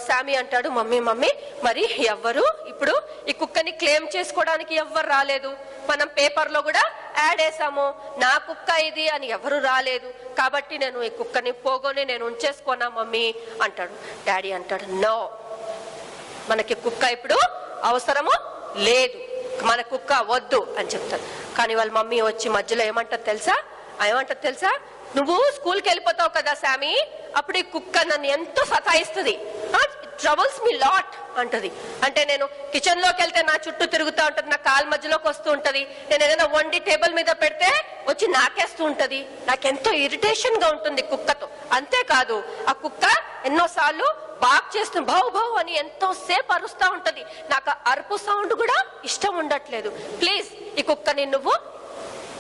శామి అంటాడు, మమ్మీ మరి ఎవ్వరు ఇప్పుడు ఈ కుక్కని క్లెయిమ్ చేసుకోవడానికి ఎవ్వరు రాలేదు. మనం పేపర్ లో కూడా యాడ్ వేసాము, నా కుక్క ఇది అని ఎవరు రాలేదు, కాబట్టి నేను ఈ కుక్కని పోగోని నేను ఉంచేసుకోనా మమ్మీ అంటాడు. డాడీ అంటాడు, నో, మనకి కుక్క ఇప్పుడు అవసరము లేదు, మన కుక్క వద్దు అని చెప్తాడు. కానీ వాళ్ళ మమ్మీ వచ్చి మధ్యలో ఏమంటారు తెలుసా? నువ్వు స్కూల్కి వెళ్ళిపోతావు కదా శామి, అప్పుడు ఈ కుక్క నన్ను ఎంతో సతాయిస్తుంది, ట్రబుల్స్ మీ లాట్ అంటది. అంటే నేను కిచెన్ లోకి వెళ్తే నా చుట్టూ తిరుగుతూ ఉంటది, నా కాలు మధ్యలోకి వస్తూ ఉంటది, నేను ఏదైనా వండి టేబుల్ మీద పెడితే వచ్చి నాకేస్తూ ఉంటది, నాకెంతో ఇరిటేషన్ గా ఉంటుంది కుక్కతో. అంతేకాదు ఆ కుక్క ఎన్నోసార్లు బాగ్ చేస్తుంది, భౌ అని ఎంతో సేపు అరుస్తా ఉంటది, నాకు అరుపు సౌండ్ కూడా ఇష్టం ఉండట్లేదు, ప్లీజ్ ఈ కుక్కని నువ్వు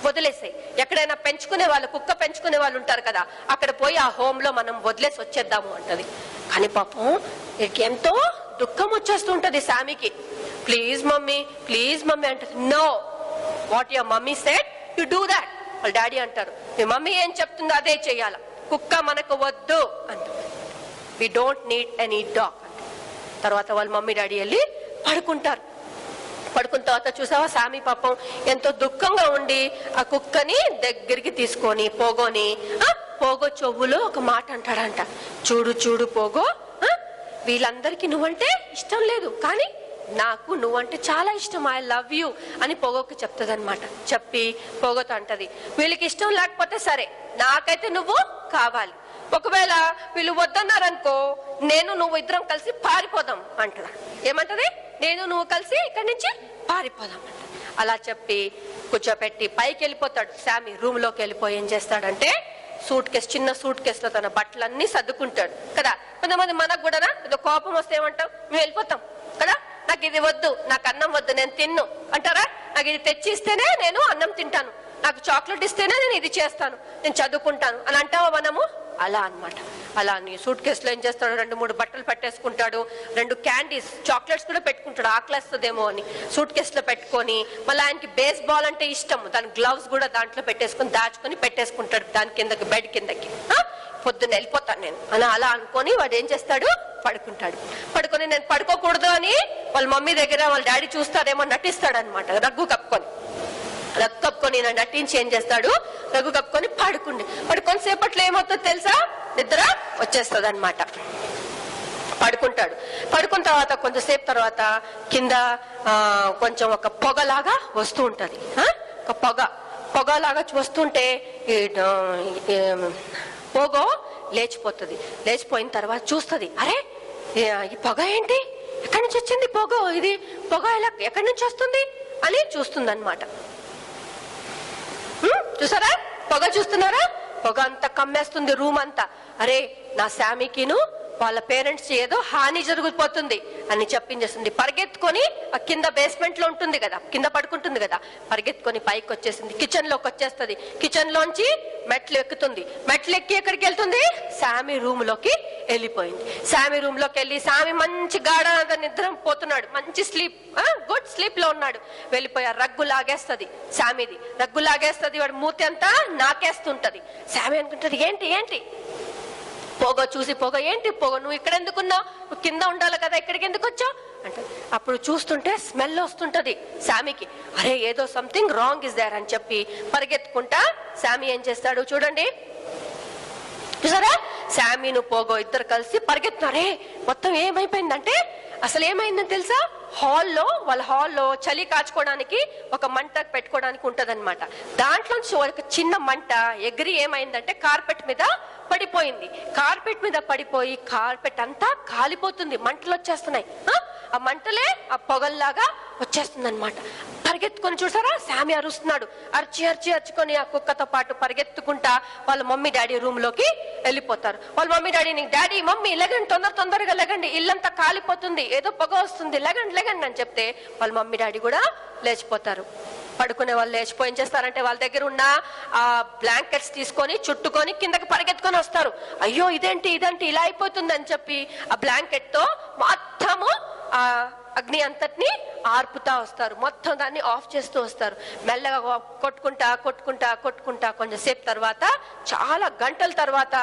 వదిలేసాయి. ఎక్కడైనా పెంచుకునే వాళ్ళు, కుక్క పెంచుకునే వాళ్ళు ఉంటారు కదా, అక్కడ పోయి ఆ హోమ్ లో మనం వదిలేసి వచ్చేద్దాము అంటది. కానీ పాపం ఎంతో దుఃఖం వచ్చేస్తుంటది శామికి. ప్లీజ్ మమ్మీ అంటది. No, what your mummy said you do that. వాళ్ళ డాడీ అంటారు, మీ మమ్మీ ఏం చెప్తుందో అదే చెయ్యాల, కుక్క మనకు వద్దు అంటారు. We don't need any dog. తర్వాత వాళ్ళ మమ్మీ డాడీ వెళ్ళి పడుకుంటారు. పడుకున్న తర్వాత చూసావా శామి పాపం ఎంతో దుఃఖంగా ఉండి ఆ కుక్కని దగ్గరికి తీసుకొని పోగో చెవులో ఒక మాట అంటాడంట, చూడు పోగో, వీళ్ళందరికీ నువ్వంటే ఇష్టం లేదు, కానీ నాకు నువ్వంటే చాలా ఇష్టం, ఐ లవ్ యూ అని పోగోకి చెప్తుంది అనమాట. చెప్పి పోగోతో అంటది, వీళ్ళకి ఇష్టం లేకపోతే సరే, నాకైతే నువ్వు కావాలి, ఒకవేళ వీళ్ళు వద్దన్నారనుకో నువ్వు ఇద్దరం కలిసి పారిపోదాం అంటదా. ఏమంటది? నువ్వు కలిసి ఇక్కడి నుంచి పారిపోదాం అంట. అలా చెప్పి కూర్చోపెట్టి పైకి వెళ్ళిపోతాడు శామి. రూమ్ లోకి వెళ్ళిపోయి ఏం చేస్తాడంటే చిన్న సూట్ కేసులో తన బట్టలన్నీ సర్దుకుంటాడు కదా. కొంతమంది మనకు కూడా ఏదో కోపం వస్తే ఏమంటాం, మేము వెళ్ళిపోతాం కదా, నాకు ఇది వద్దు, నాకు అన్నం వద్దు, నేను తిన్ను అంటారా, నాకు ఇది తెచ్చిస్తేనే నేను అన్నం తింటాను, నాకు చాక్లెట్ ఇస్తేనే నేను ఇది చేస్తాను, నేను చదువుకుంటాను అని అంటావా మనము? అలా అన్నమాట. అలా సూట్ కేసులో ఏం చేస్తాడు, 2-3 బట్టలు పెట్టేసుకుంటాడు, 2 క్యాండీస్ చాక్లెట్స్ కూడా పెట్టుకుంటాడు, ఆకలేస్తుందేమో అని సూట్ కేసులో పెట్టుకొని, మళ్ళీ ఆయనకి బేస్ బాల్ అంటే ఇష్టం, దాని గ్లవ్స్ కూడా దాంట్లో దాచుకొని పెట్టేసుకుంటాడు దాని కిందకి, బెడ్ కిందకి. పొద్దున్న వెళ్ళిపోతాను నేను అని అలా అనుకొని వాడు ఏం చేస్తాడు, పడుకొని నేను పడుకోకూడదు అని వాళ్ళ మమ్మీ దగ్గర వాళ్ళ డాడీ చూస్తాడేమో నటిస్తాడు అనమాట. రగ్గు కప్పుకొని నటించి ఏం చేస్తాడు, రగ్గు కప్పుకొని పడుకొని సేపట్లో ఏమవుతుందో తెలుసా, నిద్ర వచ్చేస్తుంది అనమాట. పడుకున్న తర్వాత కొంతసేపు తర్వాత కింద కొంచెం ఒక పొగలాగా వస్తూ ఉంటది. ఒక పొగలాగా వస్తుంటే పోగో లేచిపోతుంది. లేచిపోయిన తర్వాత చూస్తుంది, అరే ఈ పొగ ఏంటి, ఎక్కడి నుంచి వచ్చింది ఇది పొగ ఎక్కడి నుంచి వస్తుంది అని చూస్తుంది అనమాట. చూసారా, పొగ చూస్తున్నారా, పొగ అంతా కమ్మేస్తుంది రూమ్ అంతా. అరే నా శామికిను వాళ్ళ పేరెంట్స్ ఏదో హాని జరిగిపోతుంది అని చెప్పించేస్తుంది. పరిగెత్తుకొని ఆ కింద బేస్మెంట్ లో ఉంటుంది కదా, కింద పడుకుంటుంది కదా, పరిగెత్తుకొని పైకి వచ్చేసింది, కిచెన్ లోకి వచ్చేస్తుంది. కిచెన్ లోంచి మెట్లు ఎక్కుతుంది, మెట్లు ఎక్కి ఎక్కడికి వెళ్తుంది, శామి రూమ్ లోకి వెళ్ళిపోయింది. శామి రూమ్ లోకి వెళ్ళి శామి మంచి గాఢ నిద్ర పోతున్నాడు, మంచి స్లీప్, గుడ్ స్లీప్ లో ఉన్నాడు. వెళ్ళిపోయా రగ్గు లాగేస్తుంది శామిది, రగ్గు లాగేస్తుంది, వాడు మూతి అంతా నాకేస్తుంటది. శామి అనుకుంటది, ఏంటి పోగో చూసి, ఏంటి నువ్వు ఇక్కడ ఎందుకున్నావు, నువ్వు కింద ఉండాలి కదా, ఇక్కడికి ఎందుకు వచ్చావు అంటే, అప్పుడు చూస్తుంటే స్మెల్ వస్తుంటది శామికి. అరే ఏదో సంథింగ్ రాంగ్ ఇస్ దేర్ అని చెప్పి పరిగెత్తుకుంటా శామి ఏం చేస్తాడు చూడండి, చూసారా, శామిను పోగో ఇద్దరు కలిసి పరిగెత్తున్నారే. మొత్తం ఏమైపోయిందంటే, అసలు ఏమైందని తెలుసా, వాళ్ళ హాల్లో చలి కాచుకోవడానికి ఒక మంట పెట్టుకోవడానికి ఉంటదన్నమాట. దాంట్లోంచి ఒక చిన్న మంట ఎగిరి ఏమైందంటే కార్పెట్ మీద పడిపోయింది. కార్పెట్ మీద పడిపోయి కార్పెట్ అంతా కాలిపోతుంది, మంటలు వచ్చేస్తున్నాయి. ఆ మంటలే ఆ పొగల్లాగా వచ్చేస్తుంది అనమాట. పరిగెత్తుకొని చూసారా, శామి అరుస్తున్నాడు, అరుచుకొని ఆ కుక్కతో పాటు పరిగెత్తుకుంటా వాళ్ళ మమ్మీ డాడీ రూమ్ లోకి వెళ్ళిపోతారు. వాళ్ళ మమ్మీ డాడీని, మమ్మీ లెగండి, తొందరగా లెగండి, ఇల్లంతా కాలిపోతుంది, ఏదో పొగ వస్తుంది, లెగండి అని చెప్తే వాళ్ళ మమ్మీ డాడీ కూడా లేచిపోతారు. పడుకునే వాళ్ళు లేచిపోయి ఏం చేస్తారంటే వాళ్ళ దగ్గర ఉన్న ఆ బ్లాంకెట్స్ తీసుకొని చుట్టుకొని కిందకి పరిగెత్తుకొని వస్తారు. అయ్యో ఇదేంటి ఇలా అయిపోతుంది అని చెప్పి ఆ బ్లాంకెట్ తో మొత్తము ఆ అగ్ని అంతటిని ఆర్పుతా వస్తారు. మొత్తం దాన్ని ఆఫ్ చేస్తూ వస్తారు. మెల్లగా కొట్టుకుంటా కొంచెంసేపు తర్వాత, చాలా గంటల తర్వాత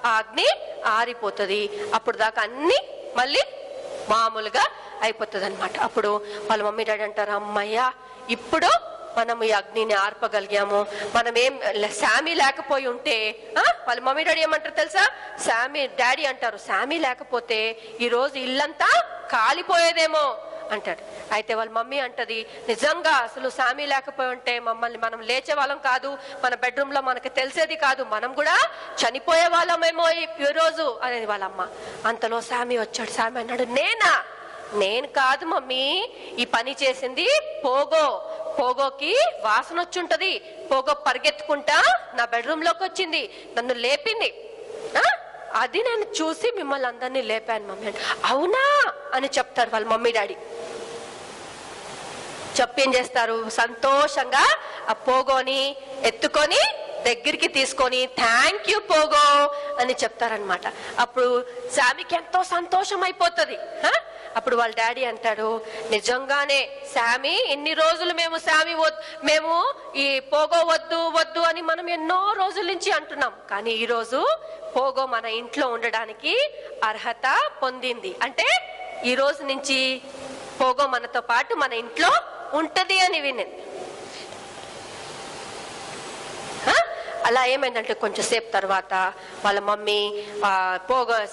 ఆ అగ్ని ఆరిపోతుంది. అప్పుడు దాకా అన్ని మళ్ళీ మామూలుగా అయిపోతుంది అనమాట. అప్పుడు వాళ్ళ మమ్మీ డాడీ అంటారు, అమ్మయ్యా ఇప్పుడు మనం ఈ అగ్నిని ఆర్పగలిగాము. మనం ఏం శామీ లేకపోయి ఉంటే, వాళ్ళ మమ్మీ డాడీ ఏమంటారు తెలుసా? డాడీ అంటారు, శామీ లేకపోతే ఈ రోజు ఇల్లంతా కాలిపోయేదేమో అంటాడు. అయితే వాళ్ళ మమ్మీ అంటది, నిజంగా అసలు శామీ లేకపోయి ఉంటే మనం లేచే వాళ్ళం కాదు, మన బెడ్రూమ్ లో మనకు తెలిసేది కాదు, మనం కూడా చనిపోయే వాళ్ళమేమో ఈ రోజు అనేది వాళ్ళమ్మ. అంతలో శామీ వచ్చాడు. శామీ అన్నాడు, నేను కాదు మమ్మీ, ఈ పని చేసింది పోగోకి వాసన వచ్చుంటది. పోగో పరిగెత్తుకుంటా నా బెడ్రూమ్ లోకి వచ్చింది, నన్ను లేపింది, అది నేను చూసి మిమ్మల్ని అందరినీ లేపాను మమ్మీ. అవునా అని చెప్తారు వాళ్ళ మమ్మీ డాడీ. చెప్పేం చేస్తారు, సంతోషంగా ఆ పోగోని ఎత్తుకొని దగ్గరికి తీసుకొని థ్యాంక్ యూ పోగో అని చెప్తారనమాట. అప్పుడు శామీకి ఎంతో సంతోషం అయిపోతుంది. అప్పుడు వాళ్ళ డాడీ అంటాడు, నిజంగానే శామీ, ఇన్ని రోజులు మేము ఈ పోగో వద్దు అని మనం ఎన్నో రోజుల నుంచి అంటున్నాం, కానీ ఈ రోజు పోగో మన ఇంట్లో ఉండడానికి అర్హత పొందింది. అంటే ఈ రోజు నుంచి పోగో మనతో పాటు మన ఇంట్లో ఉంటది అని వినింది. అలా ఏమైందంటే కొంచెంసేపు తర్వాత వాళ్ళ మమ్మీ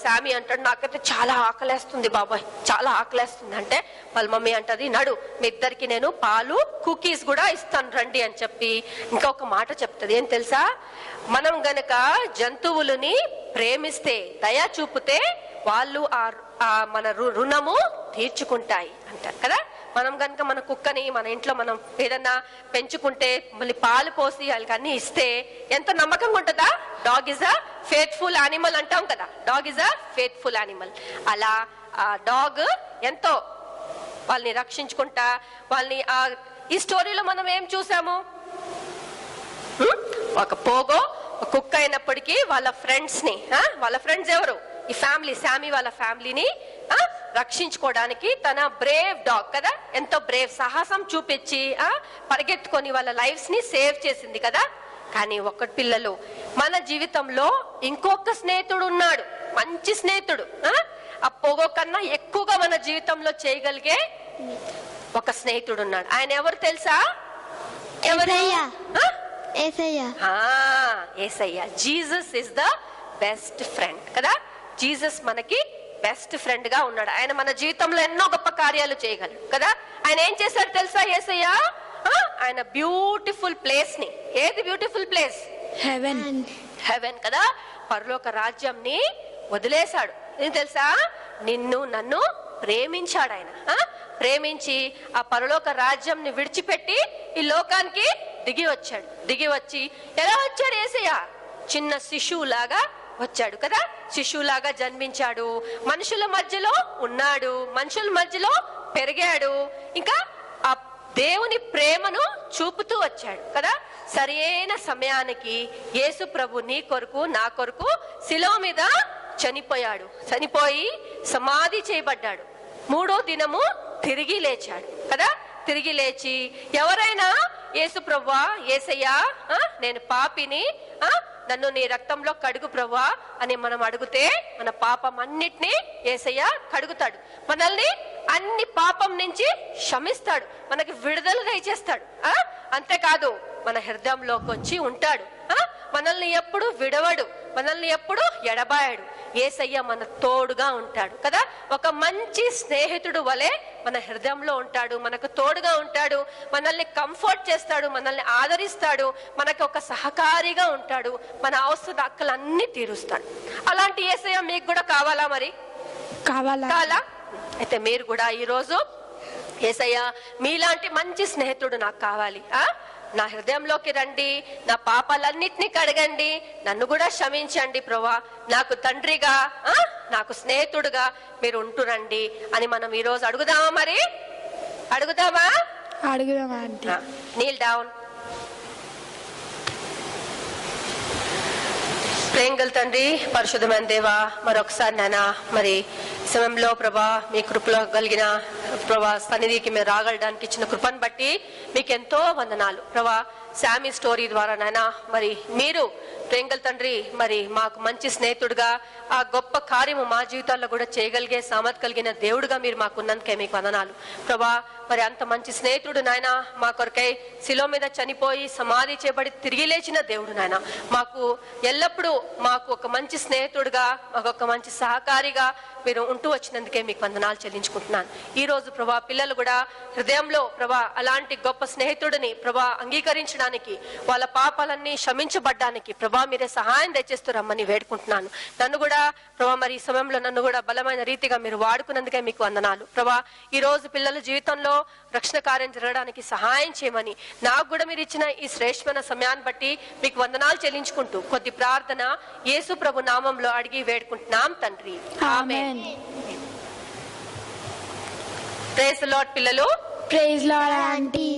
శామీ అంటాడు, నాకైతే చాలా ఆకలేస్తుంది బాబాయ్, చాలా ఆకలేస్తుంది అంటే వాళ్ళ మమ్మీ అంటది, నడు మీ ఇద్దరికి నేను పాలు కుకీస్ కూడా ఇస్తాను రండి అని చెప్పి ఇంకొక మాట చెప్తుంది. ఏం తెలుసా? మనం గనక జంతువులని ప్రేమిస్తే, దయ చూపితే వాళ్ళు మన రుణము తీర్చుకుంటాయి అంటారు కదా. మనం కనుక మన కుక్కని మన ఇంట్లో మనం ఏదన్నా పెంచుకుంటే మళ్ళీ పాలు పోసి వాళ్ళకి అన్ని ఇస్తే ఎంత నమ్మకంగా ఉంటుందా? Dog is a faithful animal అంటాం కదా, dog is a faithful animal. అలా ఆ డాగ్ ఎంతో వాళ్ళని రక్షించుకుంటా వాళ్ళని ఈ స్టోరీలో మనం ఏం చూసాము? ఒక పోగో కుక్క అయినప్పటికీ వాళ్ళ ఫ్రెండ్స్ ని, వాళ్ళ ఫ్రెండ్స్ ఎవరు? ఈ ఫ్యామిలీ, శామీ వాళ్ళ ఫ్యామిలీని రక్షించుకోవడానికి తన బ్రేవ్ డాగ్ కదా, ఎంతో బ్రేవ్, సాహసం చూపించి పరిగెత్తుకొని వాళ్ళ లైఫ్స్ ని సేవ్ చేసింది కదా. కానీ ఒక్కటి పిల్లలు, మన జీవితంలో ఇంకొక స్నేహితుడు ఉన్నాడు, మంచి స్నేహితుడు. ఆ పోగో కన్నా ఎక్కువగా మన జీవితంలో చేయగలిగే ఒక స్నేహితుడు ఉన్నాడు. ఆయన ఎవరు తెలుసా? ఎవరు? యేసయ్య. Jesus is the best friend కదా. జీసస్ మనకి బెస్ట్ ఫ్రెండ్ గా ఉన్నాడు. ఆయన మన జీవితంలో ఎన్నో గొప్ప కార్యాలు చేయగలడు కదా. ఆయన ఏం చేశాడు తెలుసా యేసయ్య? ఆయన బ్యూటిఫుల్ ప్లేస్ ని, ఏది బ్యూటిఫుల్ ప్లేస్? హెవెన్ కదా, పరలోక రాజ్యంని వదిలేశాడు. ఏం తెలుసా? నన్ను ప్రేమించాడు ఆయన. ప్రేమించి ఆ పరలోక రాజ్యంని విడిచిపెట్టి ఈ లోకానికి దిగి వచ్చి ఎలా వచ్చాడు యేసయ్య? చిన్న శిశువులాగా వచ్చాడు కదా. శిశువులాగా జన్మించాడు, మనుషుల మధ్యలో ఉన్నాడు, మనుషుల మధ్యలో పెరిగాడు, ఇంకా ఆ దేవుని ప్రేమను చూపుతూ వచ్చాడు కదా. సరైన సమయానికి యేసు ప్రభు నీ కొరకు నా కొరకు శిలువ మీద చనిపోయి సమాధి చేయబడ్డాడు. 3వ దినము తిరిగి లేచాడు కదా. తిరిగి లేచి ఎవరైనా యేసు ప్రభువా, యేసయ్యా నేను పాపిని, నన్ను నీ రక్తంలో కడుగు ప్రభువా అని మనం అడిగితే మన పాపం అన్నిటినీ యేసయ్య కడుగుతాడు. మనల్ని అన్ని పాపం నుంచి క్షమిస్తాడు, మనకి విడుదల దయచేస్తాడు. అంతేకాదు మన హృదయంలోకి వచ్చి ఉంటాడు. మనల్ని ఎప్పుడు విడవడు, మనల్ని ఎప్పుడు ఎడబాయడు. యేసయ్య మన తోడుగా ఉంటాడు కదా. ఒక మంచి స్నేహితుడు వలె మన హృదయంలో ఉంటాడు, మనకు తోడుగా ఉంటాడు, మనల్ని కంఫర్ట్ చేస్తాడు, మనల్ని ఆదరిస్తాడు, మనకు ఒక సహకారిగా ఉంటాడు, మన అవసరాలన్నీ తీరుస్తాడు. అలాంటి యేసయ్య మీకు కూడా కావాలా? మరి కావాలా? అయితే మీరు కూడా ఈరోజు యేసయ్య మీలాంటి మంచి స్నేహితుడు నాకు కావాలి, నా హృదయంలోకి రండి, నా పాపాలన్నిటినీ కడగండి, నన్ను కూడా క్షమించండి ప్రభువా, నాకు తండ్రిగా నాకు స్నేహితుడుగా మీరు ఉంటురండి అని మనం ఈరోజు అడుగుదామా? మరి అడుగుదామా? అడుగుదాం ఆంటీ. నీల్ డౌన్. ప్రేంగల్ తండ్రి, పరిశుద్ధమైన దేవా, మరొకసారి నాయన మరి సమయంలో ప్రభా మీ కృపలో కలిగిన ప్రభా సన్నిధికి మేము రాగలడానికి ఇచ్చిన కృపను బట్టి మీకు ఎంతో వందనాలు ప్రభా. శామీ స్టోరీ ద్వారా నాయన మరి మీరు ప్రేంగల్ తండ్రి మరి మాకు మంచి స్నేహితుడుగా ఆ గొప్ప కార్యము మా జీవితాల్లో కూడా చేయగలిగే సామర్థ్యం కలిగిన దేవుడుగా మీరు మాకున్నందుకే మీకు వందనాలు ప్రభా. మరి అంత మంచి స్నేహితుడు నాయన మా కొరకై శిలో మీద చనిపోయి సమాధి చేయబడి తిరిగి లేచిన దేవుడు నాయన మాకు ఎల్లప్పుడూ మాకు ఒక మంచి స్నేహితుడుగా మాకు ఒక మంచి సహకారిగా మీరు ఉంటూ వచ్చినందుకే మీకు వందనాలు చెల్లించుకుంటున్నాను. ఈ రోజు ప్రభా పిల్లలు కూడా హృదయంలో ప్రభా అలాంటి గొప్ప స్నేహితుడిని ప్రభా అంగీకరించడానికి వాళ్ళ పాపాలన్నీ క్షమించబడ్డానికి ప్రభా మీరే సహాయం తెచ్చేస్తూ రమ్మని వేడుకుంటున్నాను. నన్ను కూడా ప్రభా మరి ఈ సమయంలో నన్ను కూడా బలమైన రీతిగా మీరు వాడుకున్నందుకే మీకు వందనాలు ప్రభా. ఈ రోజు పిల్లల జీవితంలో రక్షణ కార్యం జరగడానికి సహాయం చేయమని నాకు కూడా మీరు ఇచ్చిన ఈ శ్రేష్టమైన సమయాన్ని బట్టి మీకు వందనాలు చెల్లించుకుంటూ కొద్ది ప్రార్థన యేసు ప్రభు నామంలో అడిగి వేడుకుంటున్నాం తండ్రి, ఆమేన్. ప్రైజ్ ది లార్డ్ పిల్లలు. Praise lord aunty.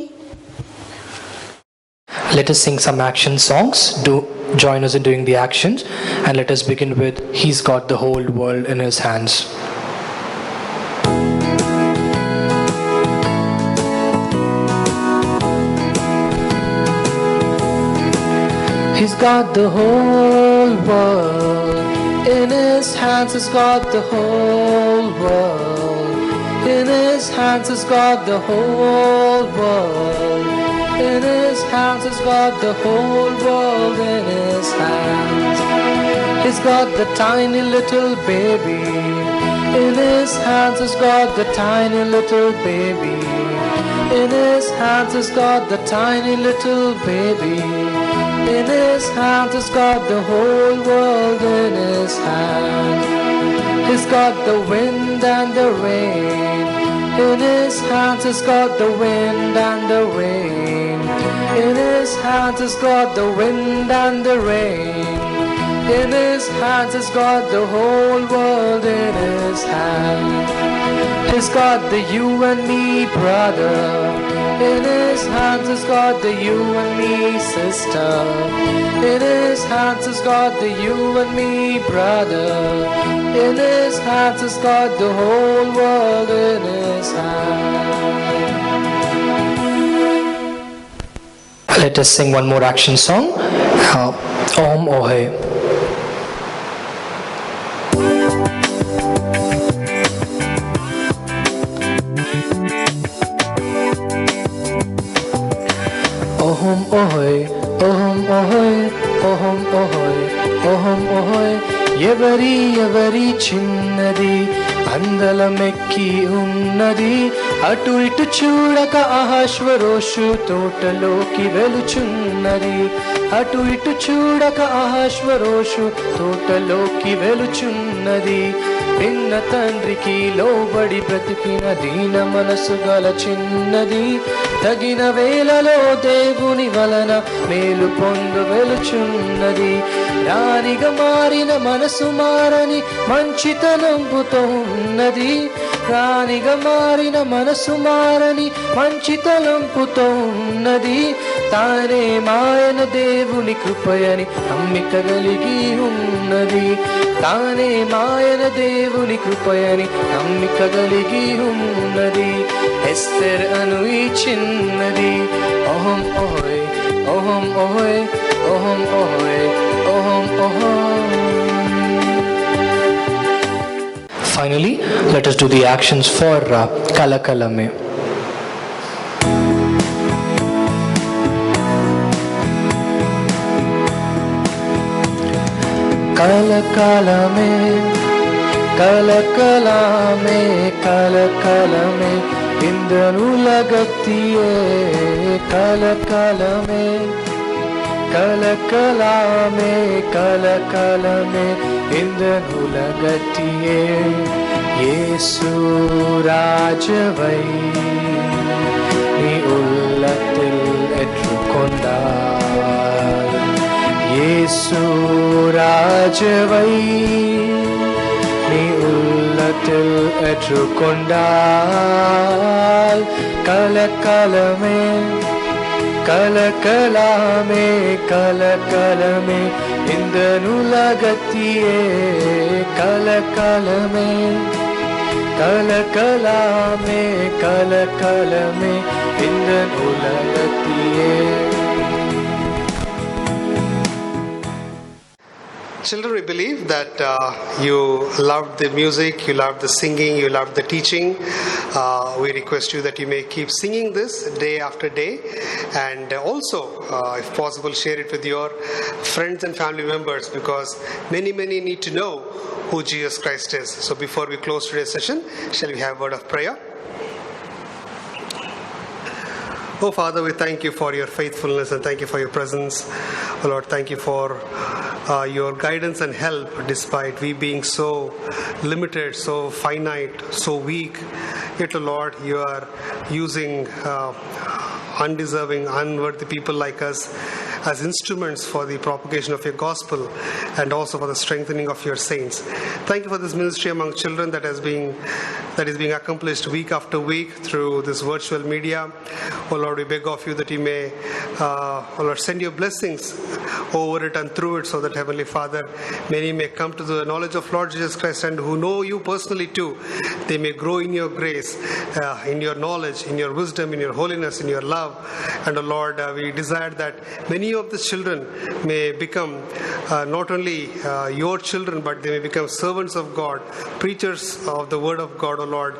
Let us sing some action songs. Do join us in doing the actions, and let us begin with He's Got the Whole World in His Hands. He's got the whole world in His hands. He's got the whole world in His hands. He's got the whole world in His hands. He's got the whole world in His hands. He's got the tiny little baby in His hands. He's got the tiny little baby in His hands. He's got the tiny little baby in His hands. He's got the whole world in His hands. He's got the wind and the rain in His hands. He's got the wind and the rain in His hands. He's got the wind and the rain in His hands. He's got the whole world in His hands. He's got the you and me brother in His hands. He's got the you and me sister in His hands. He's got the you and me brother in His hands. He's got the whole world in His hands. Let us sing one more action song. Om Ohe. Ohom Ohoy, Ohom Ohoy, Ohom Ohoy, Ohom Ohoy. ఎవరి ఎవరి చిన్నది అందలమెక్కి ఉన్నది, అటు ఇటు చూడక అహశ్వరోషు తోటలోకి వెలుచున్నది, అటు ఇటు చూడక అహశ్వరోషు తోటలోకి వెలుచున్నది. పిన్న తండ్రికి లోబడి బ్రతికిన దీన మనసు గల చిన్నది, తగిన వేళలో దేవుని వలన మేలు పొందు వెలుచున్నది. రాణిగా మారిన మనసు మారని మంచితనంపుతో ఉన్నది, రాణిగా మారిన మనసు మారని మంచితనంపుతో ఉన్నది. తానే మాయన దేవుని కృపయని నమ్మిక కలిగి ఉన్నది, తానే మాయన దేవుని కృపయని నమ్మిక కలిగి ఉన్నది. ఎస్తెర్ అను ఈ చిన్నది ఓహం ఓహోయ్, ఓహం ఓహోయ్, ఓహం ఓహోయ్, ఓహం ఓహోయ్. Finally, let us do the actions for Kalakalame. Kalakalame, Kalakalame, Kalakalame, Indanulagatiye, Kalakalame, Kalakalame, Kalakalame, Indanulagatiye. Yesu Rajavai, ni ullatil etrukondaal. Yesu Rajavai, ni ullatil பெற்றுக்கொண்டால் கலக்கலமே கலக்கலாமே கலக்கலமே இந்த உலகத்தியே கலக்கலமே கலக்கலாமே கலக்கலமே இந்த உலகத்தியே. Children, we believe that you loved the music, you loved the singing, you loved the teaching. We request you that you may keep singing this day after day, and also, if possible, share it with your friends and family members, because many need to know who Jesus Christ is. So before we close today's session, shall we have a word of prayer? Oh Father, we thank you for your faithfulness and thank you for your presence. Oh Lord, thank you for your guidance and help despite we being so limited, so finite, so weak. Yet, oh Lord, you are using undeserving, unworthy people like us as instruments for the propagation of your gospel and also for the strengthening of your saints. Thank you for this ministry among children that is being accomplished week after week through this virtual media. Oh Lord, we beg of you that you may, oh Lord, send your blessings over it and through it, so that Heavenly Father, many may come to the knowledge of Lord Jesus Christ, and who know you personally too, they may grow in your grace, in your knowledge, in your wisdom, in your holiness, in your love. And oh Lord, we desire that many of the children may become not only your children, but they may become servants of God, preachers of the word of God, oh Lord,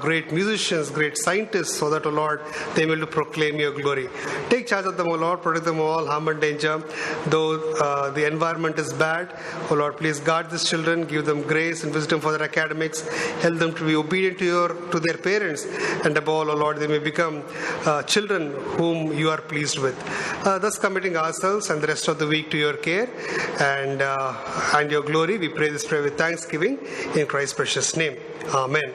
great musicians, great scientists, so that, oh Lord, they will proclaim your glory. Take charge of them, oh Lord, protect them all harm and danger. Though the environment is bad, oh Lord, please guard these children, give them grace and wisdom for their academics, help them to be obedient to their parents, and above all, oh Lord, they may become children whom you are pleased with. Thus committing ourselves and the rest of the week to your care and your glory, we pray this prayer with thanksgiving in Christ's precious name. Amen.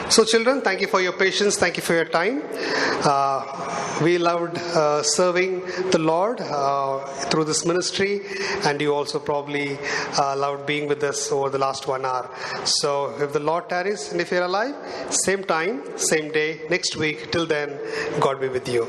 So children, thank you for your patience, thank you for your time. We loved serving the Lord through this ministry, and you also probably loved being with us over the last 1 hour. So if the Lord tarries and if you're alive, same time, same day, next week, till then, God be with you.